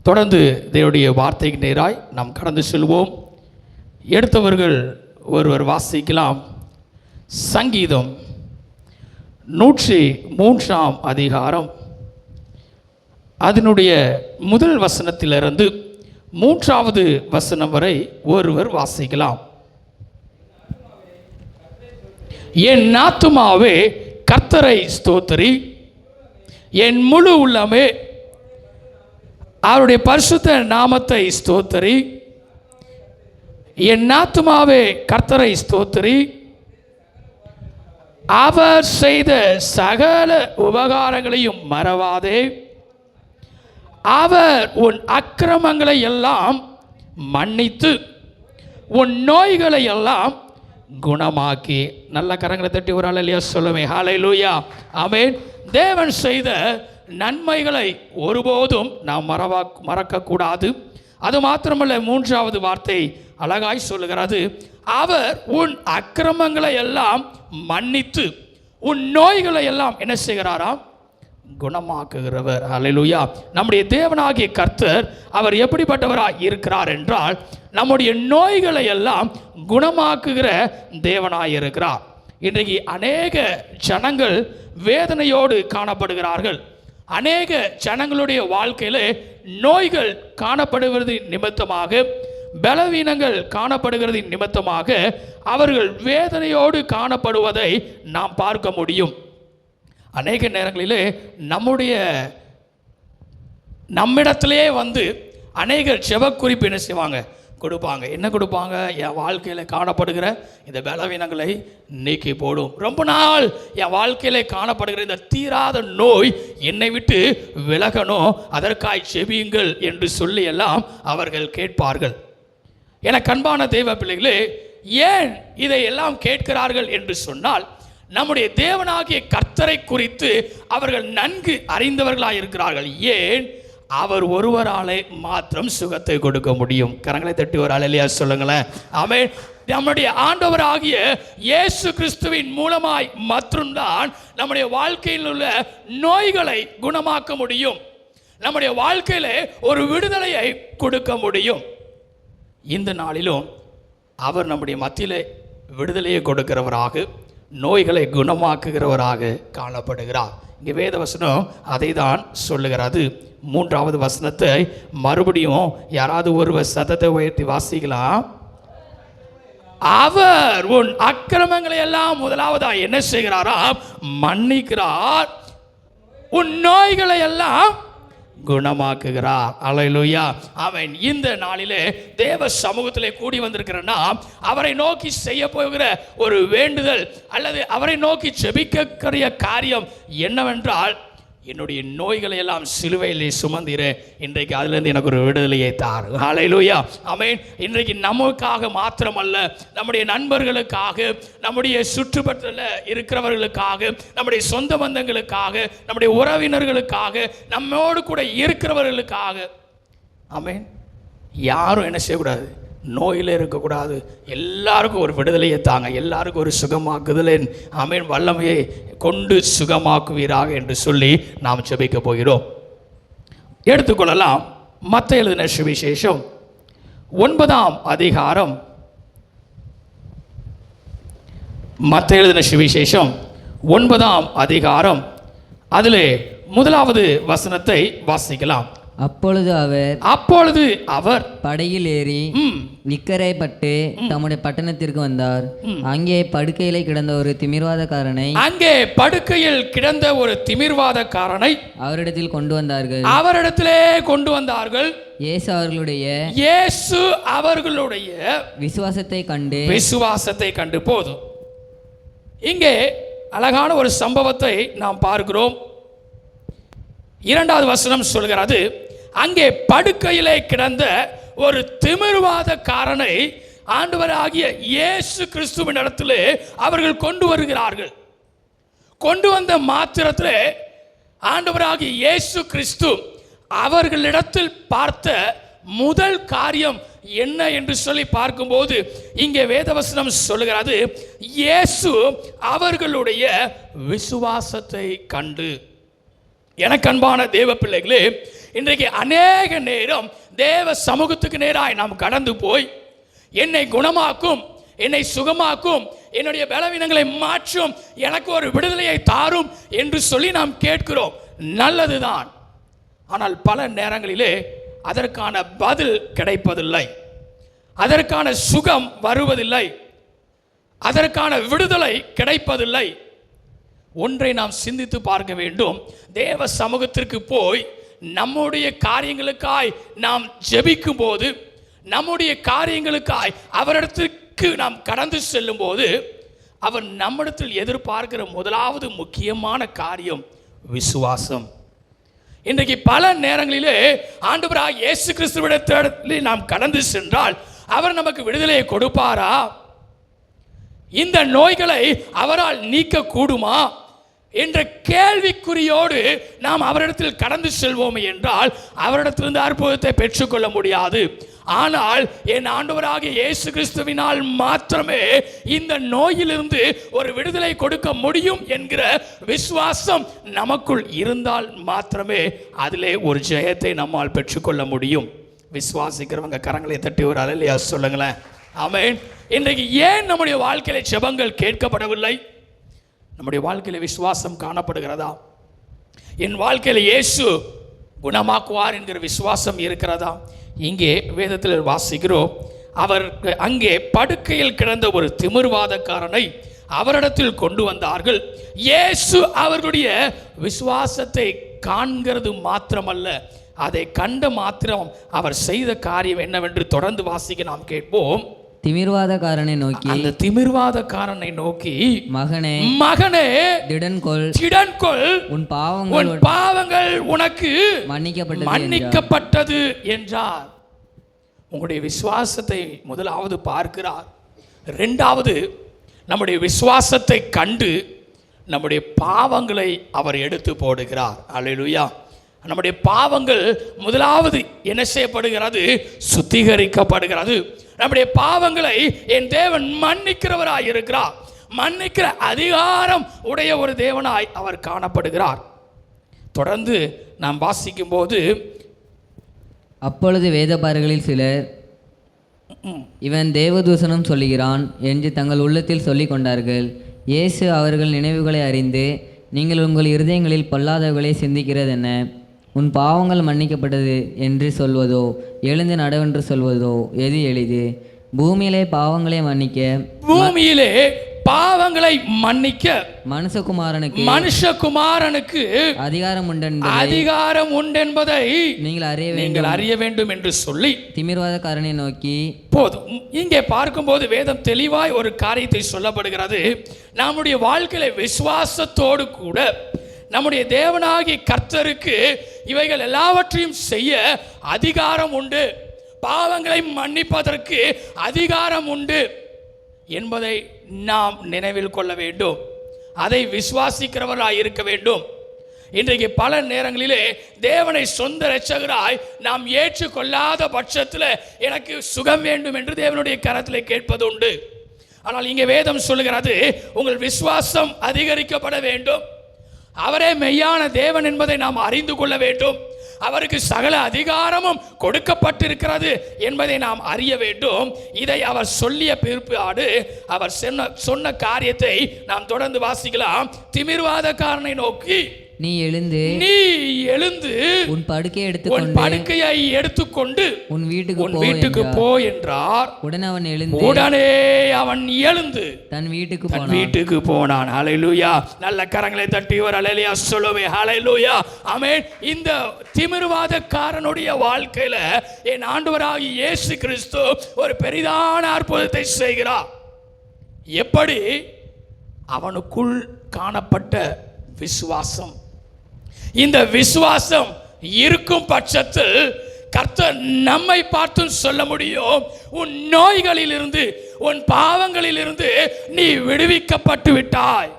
தொடர்ந்து தேவனுடைய வார்த்தைக்கு நேராய் நாம் கடந்து செல்வோம். எடுத்தவர்கள் ஒருவர் வாசிக்கலாம். சங்கீதம் 103 அதிகாரம் அதனுடைய முதல் வசனத்திலிருந்து 3வது வசனம் வரை ஒருவர் வாசிக்கலாம். என் ஆத்துமாவே கர்த்தரை ஸ்தோத்திரி, என் முழு உள்ளமே அவருடைய பரிசுத்த நாமத்தை ஸ்தோத்திரி. என் ஆத்துமாவே கர்த்தரை ஸ்தோத்திரி, அவர் செய்த சகல உபகாரங்களையும் மறவாதே. அவர் உன் அக்கிரமங்களை எல்லாம் மன்னித்து உன் நோய்களை எல்லாம் குணமாக்கி. நல்ல கரங்களை தட்டி ஒரு அல்லேலூயா சொல்லுமே. ஹல்லேலூயா, ஆமென். தேவன் செய்த நன்மைகளை ஒருபோதும் நாம் மறக்கக்கூடாது. அது மாத்திரமல்ல, 3வது வார்த்தை அழகாய் சொல்லுகிறது. அவர் உன் அக்கிரமங்களை எல்லாம் மன்னித்து உன் நோய்களை எல்லாம் என்ன செய்கிறாராம்? குணமாக்குகிறவர். ஹல்லேலூயா. நம்முடைய தேவனாகிய கர்த்தர் அவர் எப்படிப்பட்டவராய் இருக்கிறார் என்றால், நம்முடைய நோய்களை எல்லாம் குணமாக்குகிற தேவனாய் இருக்கிறார். இன்றைக்கு அநேக ஜனங்கள் வேதனையோடு காணப்படுகிறார்கள். அநேக ஜனங்களுடைய வாழ்க்கையில் நோய்கள் காணப்படுவது நிமித்தமாக, பலவீனங்கள் காணப்படுகிறது நிமித்தமாக அவர்கள் வேதனையோடு காணப்படுவதை நாம் பார்க்க முடியும். அநேக நேரங்களிலே நம்மிடத்திலே வந்து அநேக செபக்குறிப்பு என்ன செய்வாங்க? கொடுப்பாங்க. என்ன கொடுப்பாங்க? என் வாழ்க்கையில் காணப்படுகிற இந்த பலவீனங்களை நீக்கி போடும். ரொம்ப நாள் என் வாழ்க்கையில் காணப்படுகிற இந்த தீராத நோய் என்னை விட்டு விலகணும், அதற்காய் செபியுங்கள் என்று சொல்லி எல்லாம் அவர்கள் கேட்பார்கள். என கண்பான தெய்வ பிள்ளைகளே, ஏன் இதை எல்லாம் கேட்கிறார்கள் என்று சொன்னால், நம்முடைய தேவனாகிய கர்த்தரை குறித்து அவர்கள் நன்கு அறிந்தவர்களாக இருக்கிறார்கள். ஏன்? அவர் ஒருவராலே மாத்திரம் சுகத்தை கொடுக்க முடியும். கரங்களை தட்டி ஒரு அல்லேலூயா சொல்லுங்களேன். ஆமென். நம்முடைய ஆண்டவராகிய இயேசு கிறிஸ்துவின் மூலமாய் மட்டும்தான் நம்முடைய வாழ்க்கையில் உள்ள நோய்களை குணமாக்க முடியும். நம்முடைய வாழ்க்கையில ஒரு விடுதலையை கொடுக்க முடியும். இந்த நாளிலும் அவர் நம்முடைய மத்தியிலே விடுதலையை கொடுக்கிறவராக, நோய்களை குணமாக்குகிறவராக காணப்படுகிறார். இங்கே வேதவசனம் அதை தான் சொல்லுகிறது. 3வது வசனத்தை மறுபடியும் யாராவது ஒருவர் சத்தத்தை உயர்த்தி வாசிக்கலாம். அவர் உன் அக்கிரமங்களை எல்லாம் முதலாவதா என்ன செய்கிறாரா? மன்னிக்கிறார். உன் நோய்களை எல்லாம் குணமாக்குகிறார். அல்லேலூயா, ஆமென். இந்த நாளிலே தேவ சமூகத்திலே கூடி வந்திருக்கிற நாம் அவரை நோக்கி செய்ய போகிற ஒரு வேண்டுதல் அல்லது அவரை நோக்கி ஜெபிக்கக்கூடிய காரியம் என்னவென்றால், என்னுடைய நோய்களை எல்லாம் சிலுவையிலே சுமந்திரு, இன்றைக்கு அதிலிருந்து எனக்கு ஒரு விடுதலையை தாரு. ஹல்லேலூயா, ஆமென். இன்றைக்கு நமக்காக மாத்திரமல்ல, நம்முடைய நண்பர்களுக்காக, நம்முடைய சுற்றுப்பட்டல இருக்கிறவர்களுக்காக, நம்முடைய சொந்த பந்தங்களுக்காக, நம்முடைய உறவினர்களுக்காக, நம்மோடு கூட இருக்கிறவர்களுக்காக, ஆமென். யாரும் என்ன செய்யக்கூடாது? நோயில் இருக்கக்கூடாது. எல்லாருக்கும் ஒரு விடுதலையை தாங்க, எல்லாருக்கும் ஒரு சுகமாக்குதல் ஆமென் வல்லமையை கொண்டு சுகமாக்குவீராக என்று சொல்லி நாம் ஜெபிக்க போகிறோம். எடுத்துக்கொள்ளலாம். மத்தேயு எழுதின சுவிசேஷம் 9ஆம் அதிகாரம். மத்தேயு எழுதின சுவிசேஷம் 9ஆம் அதிகாரம் அதிலே 1வது வசனத்தை வாசிக்கலாம். அப்பொழுது அவர் படகில் ஏறி நிக்கரைப்பட்டு தம்முடைய பட்டணத்திற்கு வந்தார். அங்கே படுக்கையில் கிடந்த ஒரு திமிர்வாதக்காரனை அவரிடத்தில் கொண்டு வந்தார்கள். இயேசு அவர்களுடைய விசுவாசத்தை கண்டு போதும். இங்கே அழகான ஒரு சம்பவத்தை நாம் பார்க்கிறோம். 2வது வசனம் சொல்கிறது, அங்கே படுக்கையிலே கிடந்த ஒரு திமிர்வாதக்காரனை ஆண்டவராகிய இயேசு கிறிஸ்துவின் இடத்திலே அவர்கள் கொண்டு வருகிறார்கள். கொண்டு வந்த மாத்திரத்திலே ஆண்டவராகிய இயேசு கிறிஸ்து அவர்களிடத்தில் பார்த்த முதல் காரியம் என்ன என்று சொல்லி பார்க்கும்போது, இங்கே வேதவசனம் சொல்லுகிறது, இயேசு அவர்களுடைய விசுவாசத்தை கண்டு. எனக்கு அன்பான தேவ பிள்ளைகளே, இன்றைக்கு அநேக நேரம் தேவ சமூகத்துக்கு நேராய் நாம் கடந்து போய் என்னை குணமாக்கும், என்னை சுகமாக்கும், என்னுடைய பலவீனங்களை மாற்றும், எனக்கு ஒரு விடுதலையை தாரும் என்று சொல்லி நாம் கேட்கிறோம். நல்லதுதான். ஆனால் பல நேரங்களிலே அதற்கான பதில் கிடைப்பதில்லை, அதற்கான சுகம் வருவதில்லை, அதற்கான விடுதலை கிடைப்பதில்லை. ஒன்றை நாம் சிந்தித்து பார்க்க வேண்டும். தேவ சமூகத்திற்கு போய் நம்முடைய காரியங்களுக்காய் நாம் ஜெபிக்கும் போது, நம்முடைய காரியங்களுக்காய் அவரிடத்திற்கு நாம் கடந்து செல்லும் போது, அவர் நம்மிடத்தில் எதிர்பார்க்கிற முதலாவது முக்கியமான காரியம் விசுவாசம். இன்றைக்கு பல நேரங்களிலே ஆண்டவராகிய இயேசு கிறிஸ்துவிடத்தில் நாம் கடந்து சென்றால் அவர் நமக்கு விடுதலையை கொடுப்பாரா? இந்த நோய்களை அவரால் நீக்க கூடுமா என்ற கேள்விக்குறியோடு நாம் அவரிடத்தில் கடந்து செல்வோமே என்றால் அவரிடத்திலிருந்து அற்புதத்தை பெற்றுக்கொள்ள முடியாது. ஆனால் என் ஆண்டவராகிய இயேசு கிறிஸ்துவினால் மாத்திரமே இந்த நோயிலிருந்து ஒரு விடுதலை கொடுக்க முடியும் என்கிற விசுவாசம் நமக்குள் இருந்தால் மாத்திரமே அதிலே ஒரு ஜெயத்தை நம்மால் பெற்றுக்கொள்ள முடியும். விசுவாசிக்கிறவங்க கரங்களை தட்டி ஒரு அல்லேலூயா சொல்லுங்களேன். ஆமென். இன்றைக்கு ஏன் நம்முடைய வாழ்க்கையில ஜெபங்கள் கேட்கப்படவில்லை? நம்முடைய வாழ்க்கையில விசுவாசம் காணப்படுகிறதா? என் வாழ்க்கையில இயேசு குணமாக்குவார் என்கிற விசுவாசம் இருக்கிறதா? இங்கே வேதத்தில் வாசிக்கிறோம், அவர் அங்கே படுக்கையில் கிடந்த ஒரு திமிர்வாதக்காரனை அவரிடத்தில் கொண்டு வந்தார்கள். இயேசு அவர்களுடைய விசுவாசத்தை காண்கிறது மாத்திரமல்ல, அதை கண்ட மாத்திரம் அவர் செய்த காரியம் என்னவென்று தொடர்ந்து வாசிக்க நாம் கேட்போம். திமிர்வாதக்காரனை நோக்கி, அந்த திமிர்வாதக்காரனை நோக்கி, மகனே மகனே திடன்கொள், உன் பாவங்கள் பாவங்கள் உனக்கு மன்னிக்கப்பட்டது என்றார். உங்களுடைய விசுவாசத்தை முதலாவது பார்க்கிறார். இரண்டாவது, நம்முடைய விசுவாசத்தை கண்டு நம்முடைய பாவங்களை அவர் எடுத்து போடுகிறார். அல்லேலூயா. நம்முடைய பாவங்கள் முதலாவது என்ன செய்யப்படுகிறது? சுத்திகரிக்கப்படுகிறது. நம்முடைய பாவங்களை என் தேவன் மன்னிக்கிறவராய் இருக்கிறார். மன்னிக்கிற அதிகாரம் உடைய ஒரு தேவனாய் அவர் காணப்படுகிறார். தொடர்ந்து நாம் வாசிக்கும் போது, அப்பொழுது வேதபாரர்களில் சிலர் இவன் தேவதூசணம் சொல்லுகிறான் என்று தங்கள் உள்ளத்தில் சொல்லிக் கொண்டார்கள். இயேசு அவர்கள் நினைவுகளை அறிந்து, நீங்கள் உங்கள் இருதயங்களில் பொல்லாதவர்களை சிந்திக்கிறதென்ன? உன் பாவங்கள் மன்னிக்கப்பட்டது என்று சொல்வதோ எழுந்து நடவென்று சொல்வதோ எது எளிது? பூமியிலே பாவங்களை மன்னிக்க மனுஷகுமாரனுக்கு அதிகாரம் உண்டென்பதை நீங்கள் அறிய வேண்டும் என்று சொல்லி திமிர்வாதக்காரனை நோக்கி போதும். இங்கே பார்க்கும்போது வேதம் தெளிவாய் ஒரு காரியத்தை சொல்லப்படுகிறது. நம்முடைய வாழ்க்கையில விசுவாசத்தோடு கூட நம்முடைய தேவனாகிய கர்த்தருக்கு இவைகள் எல்லாவற்றையும் செய்ய அதிகாரம் உண்டு, பாவங்களை மன்னிப்பதற்கு அதிகாரம் உண்டு என்பதை நாம் நினைவில் கொள்ள வேண்டும். அதை விசுவாசிக்கிறவராய் இருக்க வேண்டும். இன்றைக்கு பல நேரங்களிலே தேவனை சொந்த இரட்சகராய் நாம் ஏற்றுக்கொள்ளாத பட்சத்தில் எனக்கு சுகம் வேண்டும் என்று தேவனுடைய கரத்திலே கேட்பது உண்டு. ஆனால் இங்கே வேதம் சொல்லுகிறது, உங்கள் விசுவாசம் அதிகரிக்கப்பட வேண்டும். அவரே மெய்யான தேவன் என்பதை நாம் அறிந்து கொள்ள வேண்டும். அவருக்கு சகல அதிகாரமும் கொடுக்கப்பட்டிருக்கிறது என்பதை நாம் அறிய வேண்டும். இதை அவர் சொல்லிய பிற்பாடு அவர் சொன்ன காரியத்தை நாம் தொடர்ந்து வாசிக்கலாம். திமிர்வாதக்காரனை நோக்கி, நீ எழுந்து உன் படுக்கையை எடுத்துக்கொண்டு உன் வீட்டுக்கு போ என்றார். உடனே அவன் எழுந்து தன் வீட்டுக்கு போனான். ஹல்லேலூயா. நல்ல கரங்களை தட்டி ஒரு ஹல்லேலூயா சொல்லுவே. ஹல்லேலூயா. ஆமென். இந்த திமிர்வாதக்காரனுடைய வாழ்க்கையில என் ஆண்டவராகிய இயேசு கிறிஸ்து ஒரு பெரிதான அற்புதத்தை செய்கிறார். எப்படி? அவனுக்குள் காணப்பட்ட விசுவாசம். இந்த விசுவாசம் இருக்கும் பட்சத்தில் கர்த்தர் நம்மை பார்த்தும் சொல்ல முடியும், உன் நோய்களிலிருந்து உன் பாவங்களிலிருந்து நீ விடுவிக்கப்பட்டு விட்டாய்,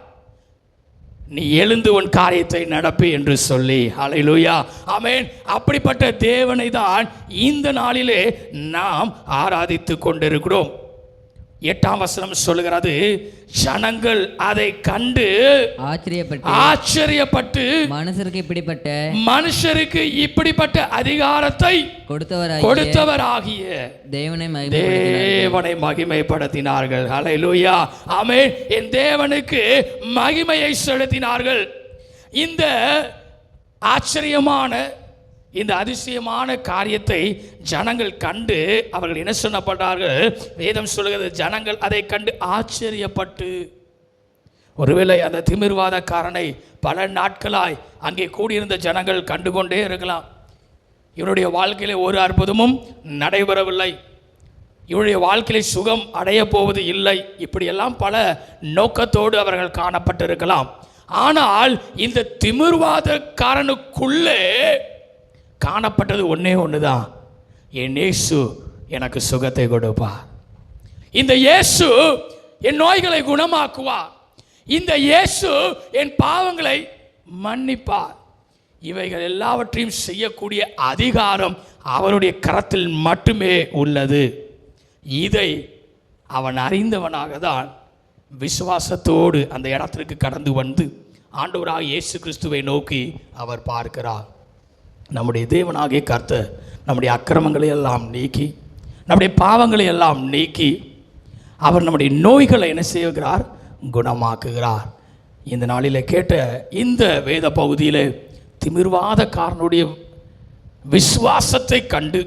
நீ எழுந்து உன் காரியத்தை நடப்பு என்று சொல்லி. ஹல்லேலூயா. ஆமென். அப்படிப்பட்ட தேவனை தான் இந்த நாளிலே நாம் ஆராதித்து கொண்டிருக்கிறோம். 8ஆம் வசனம் சொல்லுகிறது, ஜனங்கள் அதை கண்டு ஆச்சரியப்பட்டு மனுஷருக்கு இப்படிப்பட்ட அதிகாரத்தை கொடுத்தவராகிய தேவனை மகிமைப்படுத்தினார்கள். ஹல்லேலூயா, ஆமென். என் தேவனுக்கு மகிமையை செலுத்தினார்கள். இந்த ஆச்சரியமான, இந்த அதிசயமான காரியத்தை ஜனங்கள் கண்டு அவர்கள் என்ன சொன்னப்பட்டார்கள்? வேதம் சொல்லுகிறது, ஜனங்கள் அதை கண்டு ஆச்சரியப்பட்டு. ஒருவேளை அந்த திமிர்வாதக்காரனை பல நாட்களாய் அங்கே கூடியிருந்த ஜனங்கள் கண்டுகொண்டே இருக்கலாம். இவனுடைய வாழ்க்கையிலே ஒரு அற்புதமும் நடைபெறவில்லை, இவனுடைய வாழ்க்கையிலே சுகம் அடைய போவது இல்லை, இப்படியெல்லாம் பல நோக்கத்தோடு அவர்கள் காணப்பட்டிருக்கலாம். ஆனால் இந்த திமிர்வாதக்காரனுக்குள்ளே காணப்பட்டது ஒன்றே ஒன்றுதான், என் இயேசு எனக்கு சுகத்தை கொடுப்பார், இந்த இயேசு என் நோய்களை குணமாக்குவார், இந்த இயேசு என் பாவங்களை மன்னிப்பார். இவைகள் எல்லாவற்றையும் செய்யக்கூடிய அதிகாரம் அவருடைய கரத்தில் மட்டுமே உள்ளது. இதை அவன் அறிந்தவனாக தான் விசுவாசத்தோடு அந்த இடத்திற்கு கடந்து வந்து ஆண்டவராக இயேசு கிறிஸ்துவை நோக்கி அவர் பார்க்கிறார். நம்முடைய தேவனாகிய கர்த்தர் நம்முடைய அக்கிரமங்களை எல்லாம் நீக்கி, நம்முடைய பாவங்களை எல்லாம் நீக்கி, அவர் நம்முடைய நோய்களை என்ன செய்கிறார்? குணமாக்குகிறார். இந்த நாளில் கேட்ட இந்த வேத பகுதியில் திமிர்வாதக்காரனுடைய விசுவாசத்தை கண்டு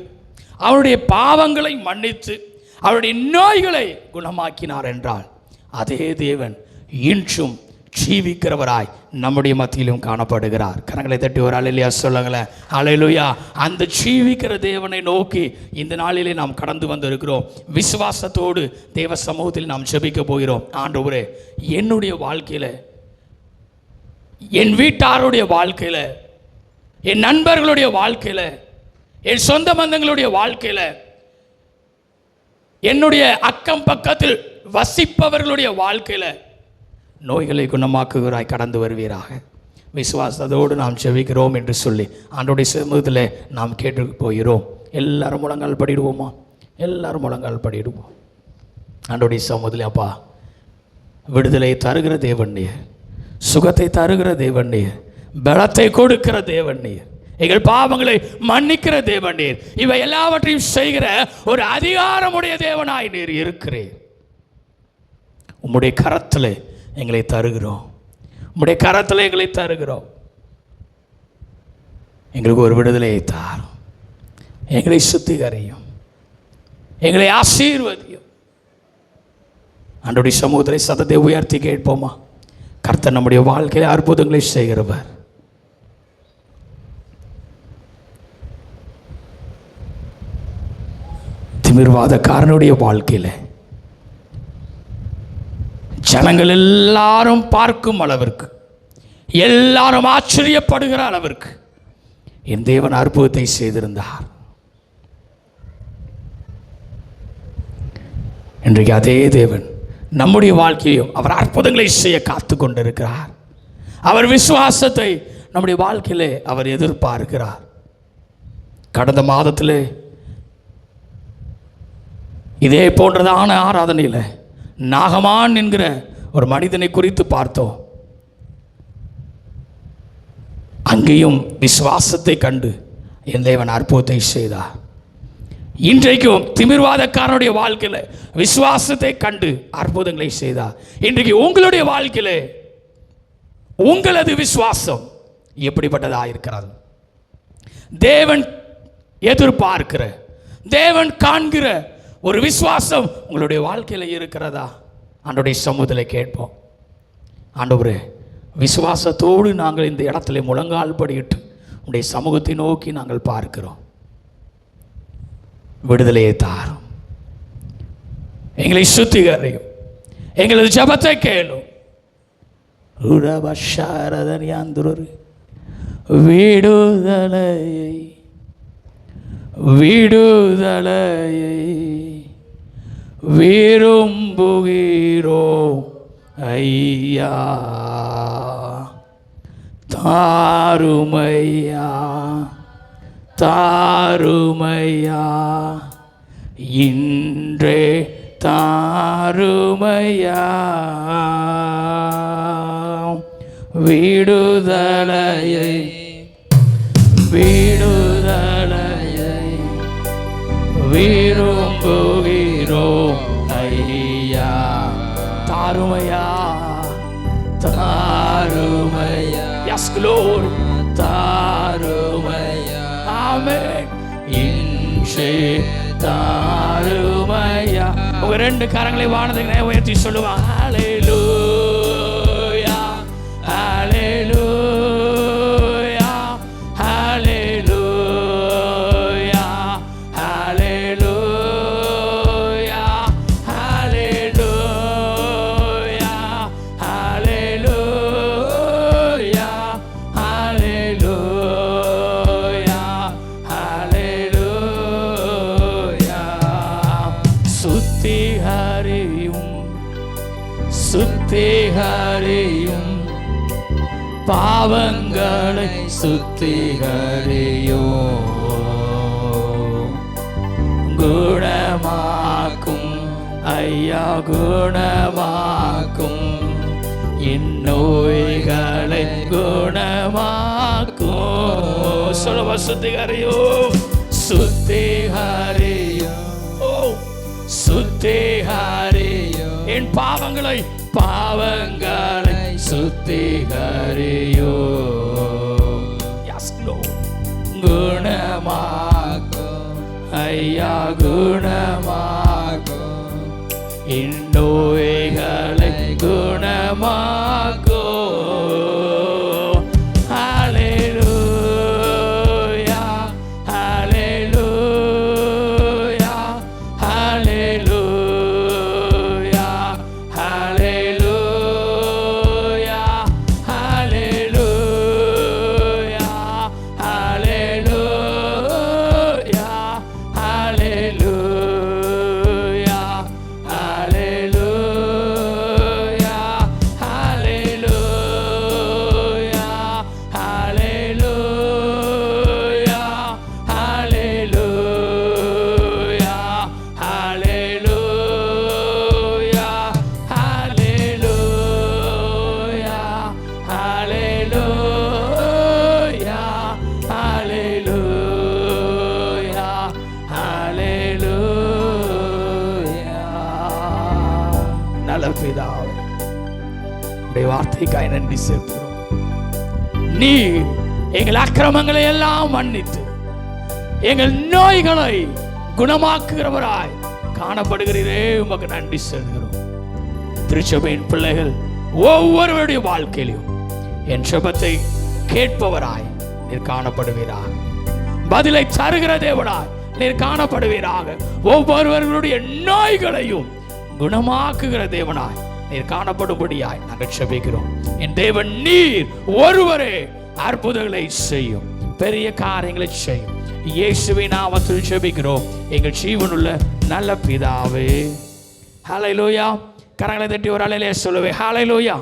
அவருடைய பாவங்களை மன்னித்து அவருடைய நோய்களை குணமாக்கினார் என்றால், அதே தேவன் இன்றும் ஜீவிக்கிறவராய் நம்முடைய மத்தியிலும் காணப்படுகிறார். கரங்களை தட்டி ஒரு அல்லேலூயா சொல்லுங்களேன். அல்லேலூயா. அந்த ஜீவிக்கிற தேவனை நோக்கி இந்த நாளிலே நாம் கடந்து வந்திருக்கிறோம். விசுவாசத்தோடு தேவ சமூகத்தில் நாம் ஜெபிக்க போகிறோம். ஆண்டவரே, என்னுடைய வாழ்க்கையில், என் வீட்டாருடைய வாழ்க்கையில், என் நண்பர்களுடைய வாழ்க்கையில், என் சொந்த பந்தங்களுடைய வாழ்க்கையில், என்னுடைய அக்கம் பக்கத்தில் வசிப்பவர்களுடைய வாழ்க்கையில் நோய்களை குணமாக்குகிறாய் கடந்து வருவீராக. விசுவாசத்தோடு நாம் ஜெபிக்கிறோம் என்று சொல்லி ஆண்டவருடைய சமூகத்தில் நாம் கேட்டு போகிறோம். எல்லாரும் முழங்கால் படிடுவோமா? எல்லாரும் முழங்கால் படிடுவோம். ஆண்டவருடைய சமூகத்தில், அப்பா, விடுதலை தருகிற தேவன் நீர், சுகத்தை தருகிற தேவன் நீர், பலத்தை கொடுக்கிற தேவன் நீர், எங்கள் பாவங்களை மன்னிக்கிற தேவன் நீர், இவை எல்லாவற்றையும் செய்கிற ஒரு அதிகாரமுடைய தேவனாய் நீர் இருக்கிறீர். உம்முடைய கரத்தில் எங்களை தருகிறோம், உம்முடைய கரத்தில் எங்களை தருகிறோம். எங்களுக்கு ஒரு விடுதலையை தாரும், எங்களை சுத்திகரியும், எங்களை ஆசீர்வதியும். ஆண்டவருடைய சமூகத்தில் சத்தத்தை உயர்த்தி கேட்போமா? கர்த்தர் நம்முடைய வாழ்க்கையில் அற்புதங்களை செய்கிறவர். திமிர்வாதக்காரனுடைய வாழ்க்கையில் ஜனங்கள் எல்லாரும் பார்க்கும் அளவிற்கு, எல்லாரும் ஆச்சரியப்படுகிற அளவிற்கு என் தேவன் அற்புதத்தை செய்திருந்தார். இன்றைக்கு அதே தேவன் நம்முடைய வாழ்க்கையிலும் அவர் அற்புதங்களை செய்ய காத்து கொண்டிருக்கிறார். அவர் விசுவாசத்தை நம்முடைய வாழ்க்கையிலே அவர் எதிர்பார்க்கிறார். கடந்த மாதத்தில் இதே போன்றதான ஆராதனையில் நாகமான் என்கிற ஒரு மனிதனை குறித்து பார்த்தோம். அங்கேயும் விசுவாசத்தை கண்டு என் தேவன் அற்புதத்தை செய்தார். இன்றைக்கும் திமிர்வாதக்காரனுடைய வாழ்க்கையில் விசுவாசத்தை கண்டு அற்புதங்களை செய்தார். இன்றைக்கு உங்களுடைய வாழ்க்கையில் உங்களது விசுவாசம் எப்படிப்பட்டதாக இருக்கிறது? தேவன் எதிர்பார்க்கிற, தேவன் காண்கிற ஒரு விசுவாசம் உங்களுடைய வாழ்க்கையில் இருக்கிறதா? ஆண்டவருடைய சமூகத்தில் கேட்போம். ஆண்டவரே, விசுவாசத்தோடு நாங்கள் இந்த இடத்துல முழங்கால் படியிட்டு உங்களுடைய சமூகத்தை நோக்கி நாங்கள் பார்க்கிறோம். விடுதலையை தாரும், எங்களை சுத்திகரியும், எங்களது ஜெபத்தை கேளும். விடுதலையை விடுதலையை விரும்புகிறோம் ஐயா, தாருமையா தாருமையா, இன்றே தாருமையா, விடுதலையை விடுதலையை விரும்புகிறோம் ஐயா. தாருமையா தாருமையா, yes Lord, தாருமையா, ஆமென். இன்றே தாருமையா. உங்க ரெண்டு கரங்களை வானத்துக்கு நேரா உயர்த்தி சொல்லுவாங்க. ஹalleluya ஹalleluya ஹalleluya ஹalleluya ஹalleluya ஹalleluya ஹalleluya ஹalleluya. சுத்திகரியும் சுத்திகரியும் பாவங்களை சுத்திகரியும், குணமாக்கும் ஐயா குணமாக்கும், இந்நோய்களை குணமாக்கும். சொல்லுவா சுத்திகரியும் சுத்திகரியும், ஓ சுத்திகரியும், என் பாவங்களை பாவங்களை சுத்திகரியும். yes Lord, குணமாக்கும் ஐயா குணமாக்கும், இந்நோய்களை குணமாக்கும். ஹalleluya ஹalleluya ஹalleluya ஹalleluya ஹalleluya ஹalleluya ஹalleluya ஹalleluya ஹalleluya ஹalleluya ஹalleluya ஹalleluya ஹalleluya ஹalleluya ஹalleluya ஹalleluya. நல்ல பிதாவே, உடைய வார்த்தைக்காய் நன்றி செலுத்துகிறோம். நீர் எங்கள் அக்கிரமங்களை எல்லாம் மன்னித்து எங்கள் நோய்களை குணமாக்குகிறவராய் காணப்படுகிறீரே, உமக்கு நன்றி செலுத்துகிறோம். திருச்சபையின் பிள்ளைகள் ஒவ்வொருவருடைய வாழ்க்கையிலும் என் ஜெபத்தை கேட்பவராய் நீர் காணப்படுவீராக, பதிலை தருகிற தேவனாய் நீர் காணப்படுவீராக, ஒவ்வொருவர்களுடைய நோய்களையும் குணமாக்குகிற தேவனாய் நீர் காணப்படும்படியாய் நாங்கள் ஜெபிக்கிறோம். என் தேவன் நீர் ஒருவரே அற்புதங்களை செய்யும், பெரிய காரியங்களை செய்யும். இயேசுவின் நாமத்தில் ஜெபிக்கிறோம் எங்கள் ஜீவனுள்ள நல்ல பிதாவே. ஹல்லேலூயா. கரங்களை தட்டி ஒரு அல்லேலூயா சொல்லுவே. ஹல்லேலூயா.